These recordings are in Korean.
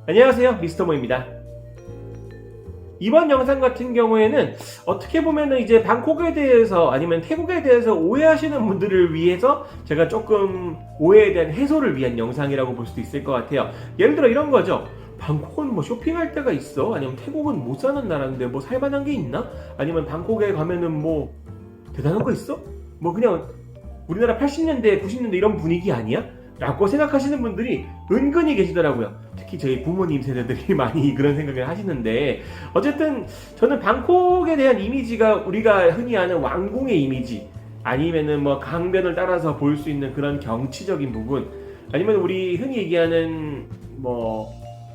안녕하세요, 미스터모입니다. 이번 영상 같은 경우에는 어떻게 보면은 이제 방콕에 대해서 아니면 태국에 대해서 오해하시는 분들을 위해서 제가 조금 오해에 대한 해소를 위한 영상이라고 볼 수도 있을 것 같아요. 예를 들어 이런 거죠. 방콕은 뭐 쇼핑할 데가 있어? 아니면 태국은 못 사는 나라인데 뭐 살만한 게 있나? 아니면 방콕에 가면은 뭐 대단한 거 있어? 뭐 그냥 우리나라 80년대, 90년대 이런 분위기 아니야? 라고 생각하시는 분들이 은근히 계시더라고요. 특히 저희 부모님 세대들이 많이 그런 생각을 하시는데, 어쨌든 저는 방콕에 대한 이미지가 우리가 흔히 아는 왕궁의 이미지, 아니면은 뭐 강변을 따라서 볼 수 있는 그런 경치적인 부분, 아니면 우리 흔히 얘기하는 뭐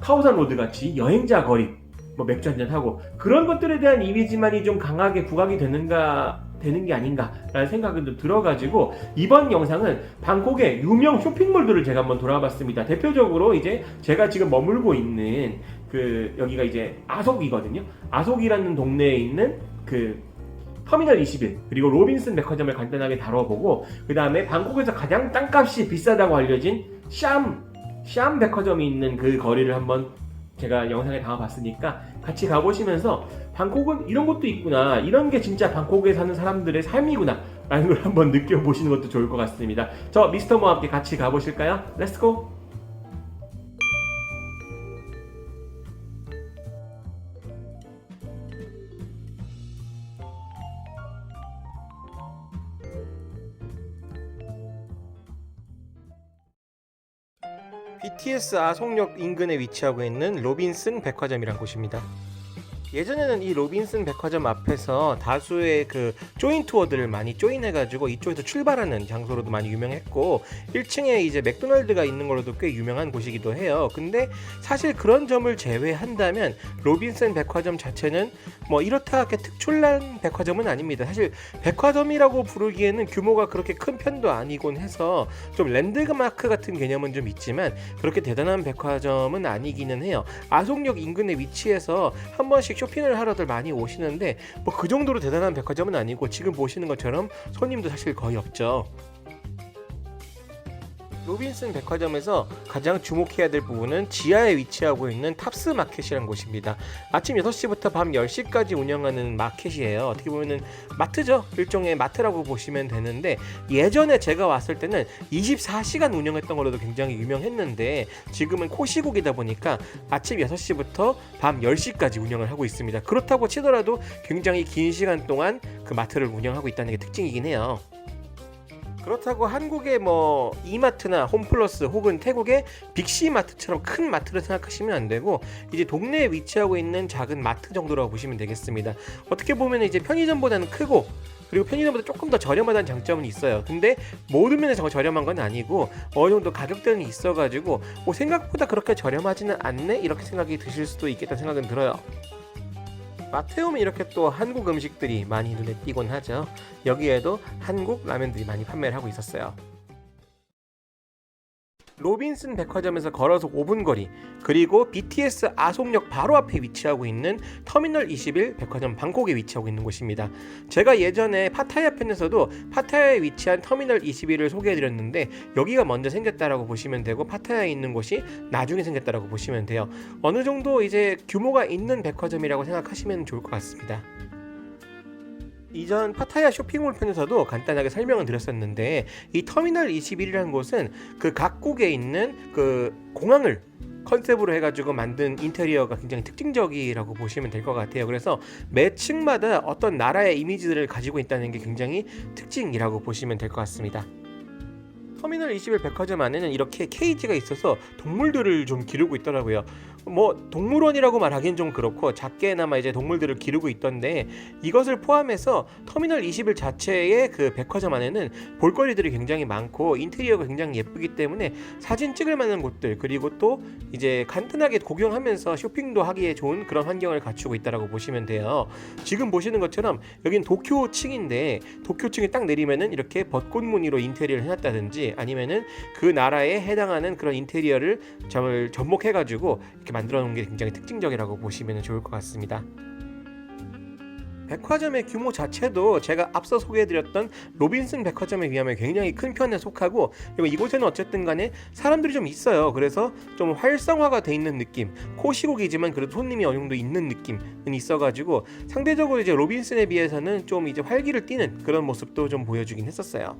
카오산 로드 같이 여행자 거리, 뭐 맥주 한잔 하고 그런 것들에 대한 이미지만이 좀 강하게 부각이 되는 게 아닌가라는 생각은 좀 들어가지고, 이번 영상은 방콕의 유명 쇼핑몰들을 제가 한번 돌아봤습니다. 대표적으로 이제 제가 지금 머물고 있는 여기가 이제 아속이거든요. 아속이라는 동네에 있는 터미널 21 그리고 로빈슨 백화점을 간단하게 다뤄보고, 그 다음에 방콕에서 가장 땅값이 비싸다고 알려진 샴 백화점이 있는 그 거리를 한번 제가 영상에 담아봤으니까 같이 가보시면서 방콕은 이런 것도 있구나, 이런 게 진짜 방콕에 사는 사람들의 삶이구나 라는 걸 한번 느껴보시는 것도 좋을 것 같습니다. 저 미스터모와 함께 같이 가보실까요? 렛츠고! BTS 아송역 인근에 위치하고 있는 로빈슨 백화점이란 곳입니다. 예전에는 이 로빈슨 백화점 앞에서 다수의 조인 투어들을 많이 조인해가지고 이쪽에서 출발하는 장소로도 많이 유명했고, 1층에 이제 맥도날드가 있는 걸로도 꽤 유명한 곳이기도 해요. 근데 사실 그런 점을 제외한다면 로빈슨 백화점 자체는 뭐 이렇다 하게 특출난 백화점은 아닙니다. 사실 백화점이라고 부르기에는 규모가 그렇게 큰 편도 아니곤 해서 좀 랜드마크 같은 개념은 좀 있지만 그렇게 대단한 백화점은 아니기는 해요. 아송역 인근에 위치해서 한 번씩 쇼핑을 하러들 많이 오시는데 뭐 그 정도로 대단한 백화점은 아니고, 지금 보시는 것처럼 손님도 사실 거의 없죠. 로빈슨 백화점에서 가장 주목해야 될 부분은 지하에 위치하고 있는 탑스 마켓이라는 곳입니다. 아침 6시부터 밤 10시까지 운영하는 마켓이에요. 어떻게 보면은 마트죠. 일종의 마트라고 보시면 되는데, 예전에 제가 왔을 때는 24시간 운영했던 걸로도 굉장히 유명했는데 지금은 코시국이다 보니까 아침 6시부터 밤 10시까지 운영을 하고 있습니다. 그렇다고 치더라도 굉장히 긴 시간 동안 그 마트를 운영하고 있다는 게 특징이긴 해요. 그렇다고 한국의 뭐 이마트나 홈플러스 혹은 태국의 빅시마트처럼 큰 마트를 생각하시면 안 되고, 이제 동네에 위치하고 있는 작은 마트 정도라고 보시면 되겠습니다. 어떻게 보면 이제 편의점보다는 크고, 그리고 편의점보다 조금 더 저렴하다는 장점은 있어요. 근데 모든 면에서 저렴한 건 아니고 어느 정도 가격대는 있어가지고 뭐 생각보다 그렇게 저렴하지는 않네, 이렇게 생각이 드실 수도 있겠다는 생각은 들어요. 마트에 오면 이렇게 또 한국 음식들이 많이 눈에 띄곤 하죠. 여기에도 한국 라면들이 많이 판매를 하고 있었어요. 로빈슨 백화점에서 걸어서 5분 거리, 그리고 BTS 아송역 바로 앞에 위치하고 있는 터미널 21 백화점 방콕에 위치하고 있는 곳입니다. 제가 예전에 파타야 편에서도 파타야에 위치한 터미널 21을 소개해드렸는데 여기가 먼저 생겼다라고 보시면 되고, 파타야에 있는 곳이 나중에 생겼다라고 보시면 돼요. 어느 정도 이제 규모가 있는 백화점이라고 생각하시면 좋을 것 같습니다. 이전 파타야 쇼핑몰 편에서도 간단하게 설명을 드렸었는데, 이 터미널 21이라는 곳은 그 각국에 있는 공항을 컨셉으로 해가지고 만든 인테리어가 굉장히 특징적이라고 보시면 될 것 같아요. 그래서 매 층마다 어떤 나라의 이미지들을 가지고 있다는 게 굉장히 특징이라고 보시면 될 것 같습니다. 터미널 21 백화점 안에는 이렇게 케이지가 있어서 동물들을 좀 기르고 있더라고요. 뭐 동물원이라고 말하기엔 좀 그렇고 작게나마 이제 동물들을 기르고 있던데, 이것을 포함해서 터미널 21 자체의 그 백화점 안에는 볼거리들이 굉장히 많고 인테리어가 굉장히 예쁘기 때문에 사진 찍을 만한 곳들, 그리고 또 이제 간단하게 구경하면서 쇼핑도 하기에 좋은 그런 환경을 갖추고 있다라고 보시면 돼요. 지금 보시는 것처럼 여긴 도쿄층인데, 도쿄층에 딱 내리면은 이렇게 벚꽃 무늬로 인테리어를 해놨다든지, 아니면은 그 나라에 해당하는 그런 인테리어를 접목해가지고 이렇게 만들어 놓은 게 굉장히 특징적이라고 보시면 좋을 것 같습니다. 백화점의 규모 자체도 제가 앞서 소개해드렸던 로빈슨 백화점에 비하면 굉장히 큰 편에 속하고, 그리고 이곳에는 어쨌든 간에 사람들이 좀 있어요. 그래서 좀 활성화가 돼 있는 느낌, 코시국이지만 그래도 손님이 어느 정도 있는 느낌은 있어가지고 상대적으로 이제 로빈슨에 비해서는 좀 이제 활기를 띠는 그런 모습도 좀 보여주긴 했었어요.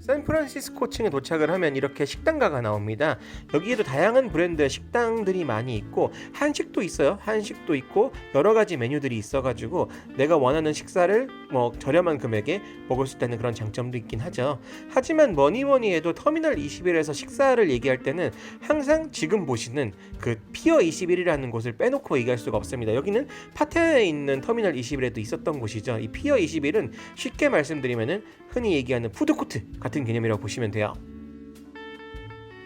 샌프란시스코층에 도착을 하면 이렇게 식당가가 나옵니다. 여기에도 다양한 브랜드의 식당들이 많이 있고 한식도 있어요. 한식도 있고 여러 가지 메뉴들이 있어가지고 내가 원하는 식사를 뭐 저렴한 금액에 먹을 수 있다는 그런 장점도 있긴 하죠. 하지만 뭐니 해도 터미널 21에서 식사를 얘기할 때는 항상 지금 보시는 그 피어 21이라는 곳을 빼놓고 얘기할 수가 없습니다. 여기는 파타야에 있는 터미널 21에도 있었던 곳이죠. 이 피어 21은 쉽게 말씀드리면은 흔히 얘기하는 푸드코트 같은 개념이라고 보시면 돼요.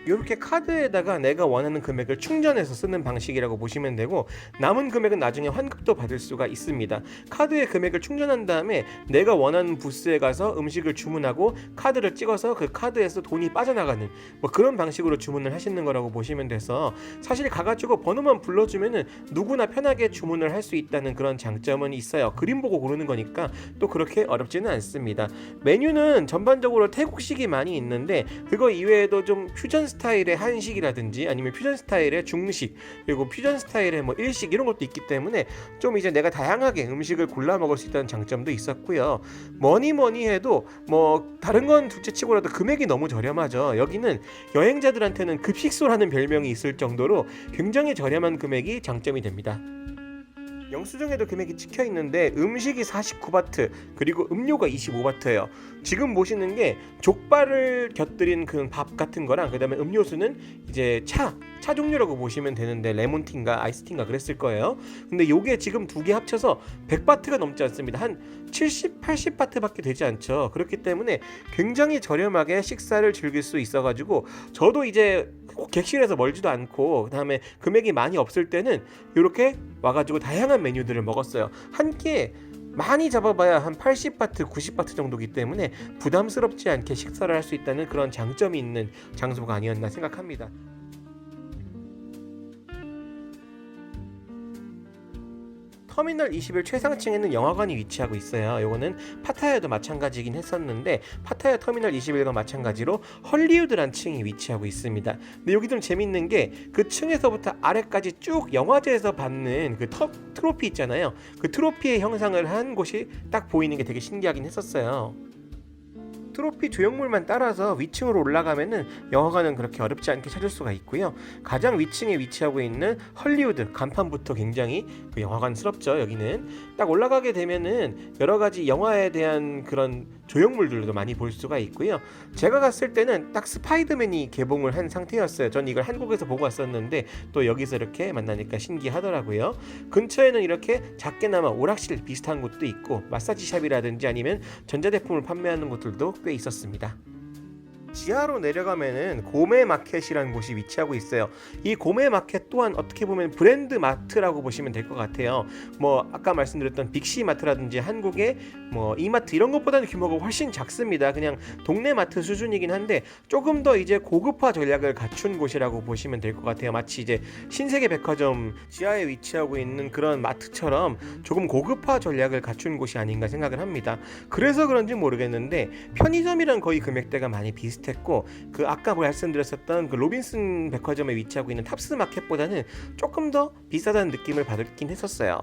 이렇게 카드에다가 내가 원하는 금액을 충전해서 쓰는 방식이라고 보시면 되고, 남은 금액은 나중에 환급도 받을 수가 있습니다. 카드에 금액을 충전한 다음에 내가 원하는 부스에 가서 음식을 주문하고 카드를 찍어서 그 카드에서 돈이 빠져나가는 뭐 그런 방식으로 주문을 하시는 거라고 보시면 돼서, 사실 가가지고 번호만 불러주면은 누구나 편하게 주문을 할 수 있다는 그런 장점은 있어요. 그림 보고 고르는 거니까 또 그렇게 어렵지는 않습니다. 메뉴는 전반적으로 태국식이 많이 있는데 그거 이외에도 좀 퓨전 스타일의 한식이라든지 아니면 퓨전 스타일의 중식, 그리고 퓨전 스타일의 뭐 일식 이런 것도 있기 때문에 좀 이제 내가 다양하게 음식을 골라 먹을 수 있다는 장점도 있었고요. 뭐니 해도 뭐 다른 건 둘째치고라도 금액이 너무 저렴하죠. 여기는 여행자들한테는 급식소라는 별명이 있을 정도로 굉장히 저렴한 금액이 장점이 됩니다. 영수증에도 금액이 찍혀 있는데 음식이 49바트 그리고 음료가 25바트예요. 지금 보시는 게 족발을 곁들인 그 밥 같은 거랑 그다음에 음료수는 이제 차 종류라고 보시면 되는데 레몬티인가 아이스티인가 그랬을 거예요. 근데 요게 지금 두 개 합쳐서 100바트가 넘지 않습니다. 한 70, 80바트밖에 되지 않죠. 그렇기 때문에 굉장히 저렴하게 식사를 즐길 수 있어가지고 저도 이제 객실에서 멀지도 않고 그다음에 금액이 많이 없을 때는 이렇게 와가지고 다양한 메뉴들을 먹었어요. 한 끼에 많이 잡아봐야 한 80바트, 90바트 정도기 때문에 부담스럽지 않게 식사를 할 수 있다는 그런 장점이 있는 장소가 아니었나 생각합니다. 터미널 21 최상층에는 영화관이 위치하고 있어요. 요거는 파타야도 마찬가지긴 했었는데 파타야 터미널 21과 마찬가지로 헐리우드란 층이 위치하고 있습니다. 근데 여기 좀 재밌는 게 그 층에서부터 아래까지 쭉 영화제에서 받는 그 트로피 있잖아요. 그 트로피의 형상을 한 곳이 딱 보이는 게 되게 신기하긴 했었어요. 트로피 조형물만 따라서 위층으로 올라가면은 영화관은 그렇게 어렵지 않게 찾을 수가 있고요. 가장 위층에 위치하고 있는 헐리우드 간판부터 굉장히 그 영화관스럽죠. 여기는 딱 올라가게 되면은 여러 가지 영화에 대한 그런 조형물들도 많이 볼 수가 있고요. 제가 갔을 때는 딱 스파이더맨이 개봉을 한 상태였어요. 전 이걸 한국에서 보고 왔었는데 또 여기서 이렇게 만나니까 신기하더라고요. 근처에는 이렇게 작게나마 오락실 비슷한 곳도 있고 마사지샵이라든지 아니면 전자제품을 판매하는 곳들도 꽤 있었습니다. 지하로 내려가면은 고메 마켓이라는 곳이 위치하고 있어요. 이 고메 마켓 또한 어떻게 보면 브랜드 마트라고 보시면 될 것 같아요. 뭐 아까 말씀드렸던 빅시 마트라든지 한국의 뭐 이마트 이런 것보다는 규모가 훨씬 작습니다. 그냥 동네 마트 수준이긴 한데 조금 더 이제 고급화 전략을 갖춘 곳이라고 보시면 될 것 같아요. 마치 이제 신세계 백화점 지하에 위치하고 있는 그런 마트처럼 조금 고급화 전략을 갖춘 곳이 아닌가 생각을 합니다. 그래서 그런지 모르겠는데 편의점이랑 거의 금액대가 많이 비슷했고 그 아까 말씀드렸었던 그 로빈슨 백화점에 위치하고 있는 탑스 마켓보다는 조금 더 비싸다는 느낌을 받긴 했었어요.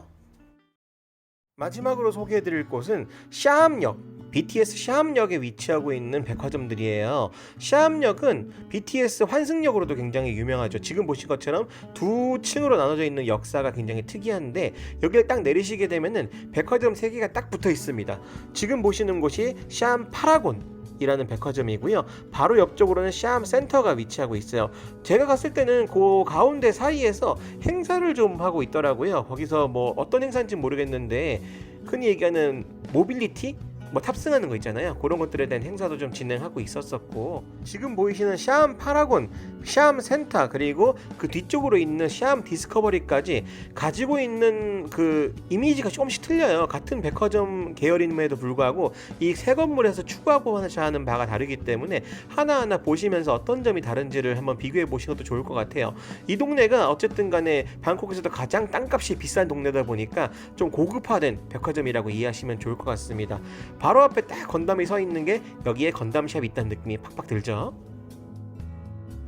마지막으로 소개해드릴 곳은 샤암역, BTS 샤암역에 위치하고 있는 백화점들이에요. 샤암역은 BTS 환승역으로도 굉장히 유명하죠. 지금 보신 것처럼 두 층으로 나눠져 있는 역사가 굉장히 특이한데 여기를 딱 내리시게 되면은 백화점 3개가 딱 붙어 있습니다. 지금 보시는 곳이 샤암 파라곤 이라는 백화점이고요. 바로 옆쪽으로는 샤암 센터가 위치하고 있어요. 제가 갔을 때는 그 가운데 사이에서 행사를 좀 하고 있더라고요. 거기서 뭐 어떤 행사인지 모르겠는데 흔히 얘기하는 모빌리티? 뭐 탑승하는 거 있잖아요. 그런 것들에 대한 행사도 좀 진행하고 있었었고, 지금 보이시는 샤움 파라곤, 샤움 센터, 그리고 그 뒤쪽으로 있는 샤움 디스커버리까지 가지고 있는 그 이미지가 조금씩 틀려요. 같은 백화점 계열임에도 불구하고 이 세 건물에서 추구하고자 하는 바가 다르기 때문에 하나하나 보시면서 어떤 점이 다른지를 한번 비교해 보시는 것도 좋을 것 같아요. 이 동네가 어쨌든 간에 방콕에서도 가장 땅값이 비싼 동네다 보니까 좀 고급화된 백화점이라고 이해하시면 좋을 것 같습니다. 바로 앞에 딱 건담이 서 있는 게 여기에 건담샵이 있다는 느낌이 팍팍 들죠.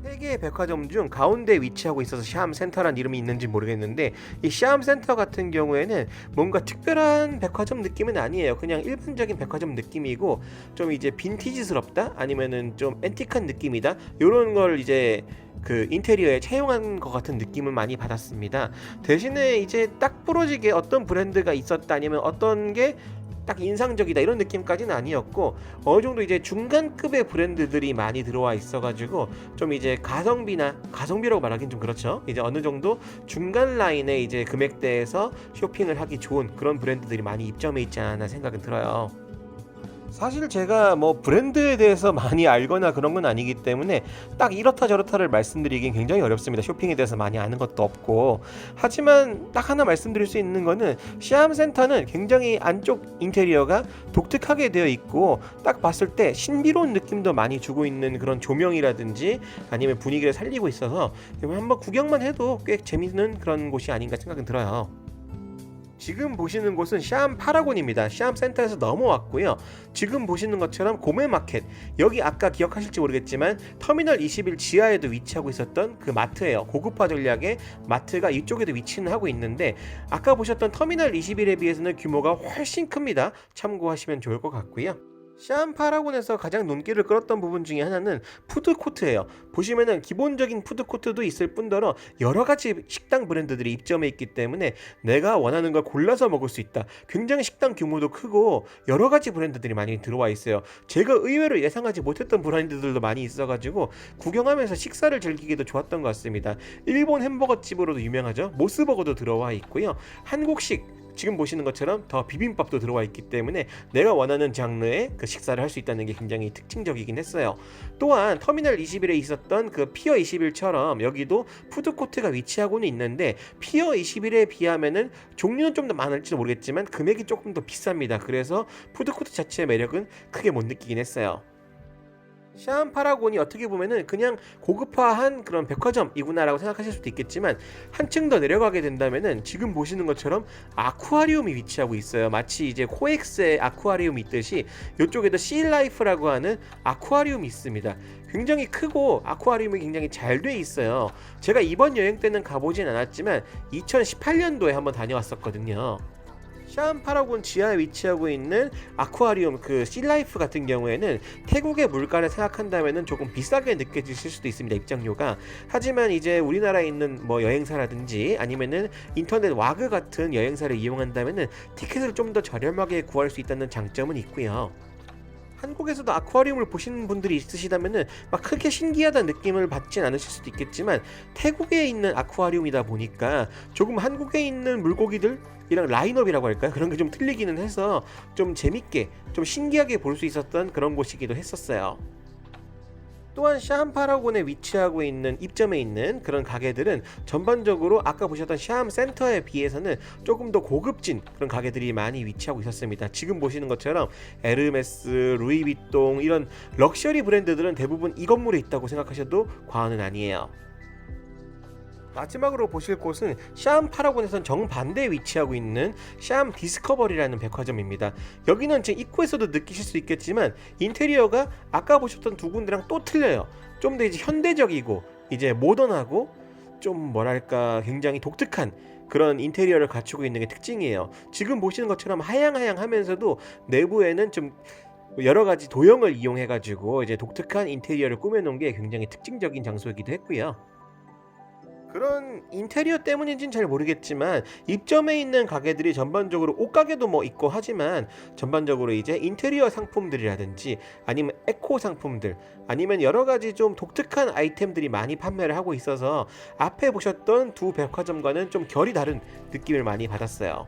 세 개의 백화점 중 가운데 위치하고 있어서 샤움 센터란 이름이 있는지 모르겠는데, 이 샤움 센터 같은 경우에는 뭔가 특별한 백화점 느낌은 아니에요. 그냥 일반적인 백화점 느낌이고, 좀 이제 빈티지스럽다, 아니면은 좀 앤틱한 느낌이다, 이런 걸 이제 그 인테리어에 차용한 것 같은 느낌을 많이 받았습니다. 대신에 이제 딱 부러지게 어떤 브랜드가 있었다, 아니면 어떤 게 딱 인상적이다, 이런 느낌까지는 아니었고, 어느 정도 이제 중간급의 브랜드들이 많이 들어와 있어가지고 좀 이제 가성비라고 말하긴 좀 그렇죠. 이제 어느 정도 중간 라인의 이제 금액대에서 쇼핑을 하기 좋은 그런 브랜드들이 많이 입점해 있지 않나 생각은 들어요. 사실 제가 뭐 브랜드에 대해서 많이 알거나 그런 건 아니기 때문에 딱 이렇다 저렇다를 말씀드리긴 굉장히 어렵습니다. 쇼핑에 대해서 많이 아는 것도 없고. 하지만 딱 하나 말씀드릴 수 있는 거는, 샤움 센터는 굉장히 안쪽 인테리어가 독특하게 되어 있고, 딱 봤을 때 신비로운 느낌도 많이 주고 있는 그런 조명이라든지 아니면 분위기를 살리고 있어서 한번 구경만 해도 꽤 재밌는 그런 곳이 아닌가 생각은 들어요. 지금 보시는 곳은 샤움 파라곤입니다. 샤움 센터에서 넘어왔고요. 지금 보시는 것처럼 고메마켓, 여기 아까 기억하실지 모르겠지만 터미널 21 지하에도 위치하고 있었던 그 마트예요. 고급화 전략의 마트가 이쪽에도 위치는 하고 있는데, 아까 보셨던 터미널 21에 비해서는 규모가 훨씬 큽니다. 참고하시면 좋을 것 같고요. 샤움 파라곤에서 가장 눈길을 끌었던 부분 중에 하나는 푸드코트예요. 보시면은 기본적인 푸드코트도 있을 뿐더러 여러가지 식당 브랜드들이 입점해 있기 때문에 내가 원하는 걸 골라서 먹을 수 있다. 굉장히 식당 규모도 크고 여러가지 브랜드들이 많이 들어와 있어요. 제가 의외로 예상하지 못했던 브랜드들도 많이 있어가지고 구경하면서 식사를 즐기기도 좋았던 것 같습니다. 일본 햄버거 집으로도 유명하죠. 모스버거도 들어와 있고요. 한국식, 지금 보시는 것처럼 더 비빔밥도 들어와 있기 때문에 내가 원하는 장르의 그 식사를 할 수 있다는 게 굉장히 특징적이긴 했어요. 또한 터미널 21에 있었던 그 피어 21처럼 여기도 푸드코트가 위치하고는 있는데, 피어 21에 비하면은 종류는 좀 더 많을지도 모르겠지만 금액이 조금 더 비쌉니다. 그래서 푸드코트 자체의 매력은 크게 못 느끼긴 했어요. 샤움 파라곤이 어떻게 보면은 그냥 고급화한 그런 백화점이구나라고 생각하실 수도 있겠지만, 한층 더 내려가게 된다면은 지금 보시는 것처럼 아쿠아리움이 위치하고 있어요. 마치 이제 코엑스의 아쿠아리움이 있듯이 이쪽에도 시라이프라고 하는 아쿠아리움이 있습니다. 굉장히 크고 아쿠아리움이 굉장히 잘 돼 있어요. 제가 이번 여행 때는 가보진 않았지만 2018년도에 한번 다녀왔었거든요. 샤움 파라곤 지하에 위치하고 있는 아쿠아리움 그 시라이프 같은 경우에는 태국의 물가를 생각한다면은 조금 비싸게 느껴지실 수도 있습니다, 입장료가. 하지만 이제 우리나라에 있는 뭐 여행사라든지 아니면은 인터넷 와그 같은 여행사를 이용한다면은 티켓을 좀 더 저렴하게 구할 수 있다는 장점은 있고요. 한국에서도 아쿠아리움을 보시는 분들이 있으시다면은 막 크게 신기하다는 느낌을 받진 않으실 수도 있겠지만, 태국에 있는 아쿠아리움이다 보니까 조금 한국에 있는 물고기들이랑 라인업이라고 할까요? 그런 게 좀 틀리기는 해서 좀 재밌게, 좀 신기하게 볼 수 있었던 그런 곳이기도 했었어요. 또한 샤움 파라곤에 위치하고 있는 입점에 있는 그런 가게들은 전반적으로 아까 보셨던 샤움 센터에 비해서는 조금 더 고급진 그런 가게들이 많이 위치하고 있었습니다. 지금 보시는 것처럼 에르메스, 루이비통 이런 럭셔리 브랜드들은 대부분 이 건물에 있다고 생각하셔도 과언은 아니에요. 마지막으로 보실 곳은 샤움 파라곤에선 정반대에 위치하고 있는 샤움 디스커버리라는 백화점입니다. 여기는 지금 입구에서도 느끼실 수 있겠지만 인테리어가 아까 보셨던 두 군데랑 또 틀려요. 좀 더 이제 현대적이고 이제 모던하고 좀 뭐랄까 굉장히 독특한 그런 인테리어를 갖추고 있는 게 특징이에요. 지금 보시는 것처럼 하양하면서도 내부에는 좀 여러 가지 도형을 이용해 가지고 이제 독특한 인테리어를 꾸며놓은 게 굉장히 특징적인 장소이기도 했고요. 그런 인테리어 때문인지는 잘 모르겠지만 입점해 있는 가게들이 전반적으로 옷가게도 뭐 있고 하지만 전반적으로 이제 인테리어 상품들이라든지 아니면 에코 상품들 아니면 여러 가지 좀 독특한 아이템들이 많이 판매를 하고 있어서 앞에 보셨던 두 백화점과는 좀 결이 다른 느낌을 많이 받았어요.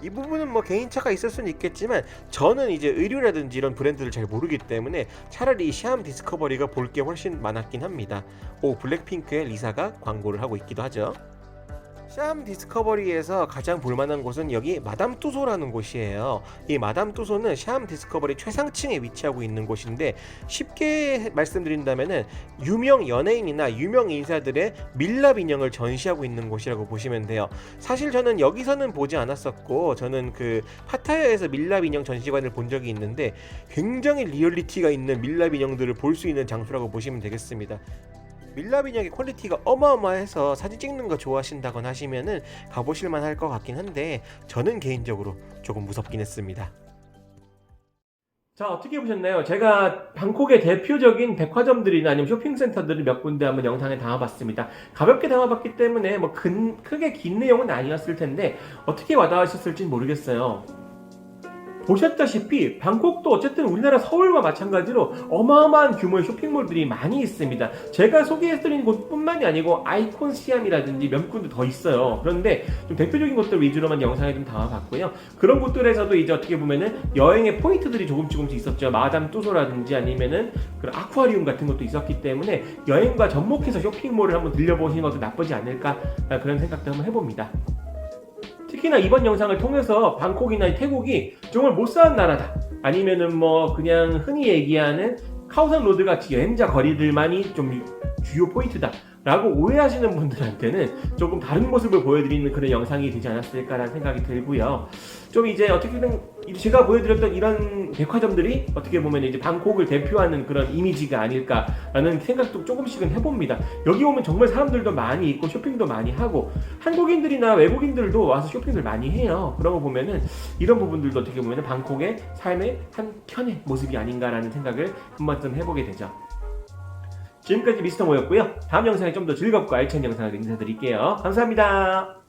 이 부분은 뭐 개인차가 있을 수는 있겠지만 저는 이제 의류라든지 이런 브랜드를 잘 모르기 때문에 차라리 이 샤움 디스커버리가 볼 게 훨씬 많았긴 합니다. 블랙핑크의 리사가 광고를 하고 있기도 하죠. 샤움 디스커버리에서 가장 볼만한 곳은 여기 마담 뚜소라는 곳이에요. 이 마담 뚜소는 샤움 디스커버리 최상층에 위치하고 있는 곳인데, 쉽게 말씀드린다면은 유명 연예인이나 유명 인사들의 밀랍 인형을 전시하고 있는 곳이라고 보시면 돼요. 사실 저는 여기서는 보지 않았었고, 저는 그 파타야에서 밀랍 인형 전시관을 본 적이 있는데 굉장히 리얼리티가 있는 밀랍 인형들을 볼 수 있는 장소라고 보시면 되겠습니다. 밀랍 인형의 퀄리티가 어마어마해서 사진 찍는 거 좋아하신다거나 하시면은 가보실만 할 것 같긴 한데, 저는 개인적으로 조금 무섭긴 했습니다. 자, 어떻게 보셨나요? 제가 방콕의 대표적인 백화점들이나 아니면 쇼핑센터들을 몇 군데 한번 영상에 담아봤습니다. 가볍게 담아봤기 때문에 뭐 크게 긴 내용은 아니었을 텐데 어떻게 와닿으셨을지 모르겠어요. 보셨다시피 방콕도 어쨌든 우리나라 서울과 마찬가지로 어마어마한 규모의 쇼핑몰들이 많이 있습니다. 제가 소개해드린 곳뿐만이 아니고 아이콘 시암이라든지 몇 군데 더 있어요. 그런데 좀 대표적인 곳들 위주로만 영상에 좀 담아봤고요. 그런 곳들에서도 이제 어떻게 보면은 여행의 포인트들이 조금씩 있었죠. 마담 뚜소라든지 아니면은 그런 아쿠아리움 같은 것도 있었기 때문에 여행과 접목해서 쇼핑몰을 한번 들려보시는 것도 나쁘지 않을까, 그런 생각도 한번 해봅니다. 특히나 이번 영상을 통해서 방콕이나 태국이 정말 못 사는 나라다, 아니면은 뭐 그냥 흔히 얘기하는 카오산 로드 같이 여행자 거리들만이 좀 주요 포인트다 라고 오해하시는 분들한테는 조금 다른 모습을 보여드리는 그런 영상이 되지 않았을까라는 생각이 들고요. 좀 이제 어떻게든 제가 보여드렸던 이런 백화점들이 어떻게 보면 이제 방콕을 대표하는 그런 이미지가 아닐까라는 생각도 조금씩은 해봅니다. 여기 오면 정말 사람들도 많이 있고 쇼핑도 많이 하고, 한국인들이나 외국인들도 와서 쇼핑을 많이 해요. 그런 거 보면은 이런 부분들도 어떻게 보면 방콕의 삶의 한 편의 모습이 아닌가라는 생각을 한 번쯤 해보게 되죠. 지금까지 미스터 모였고요. 다음 영상에 좀 더 즐겁고 알찬 영상을 인사드릴게요. 감사합니다.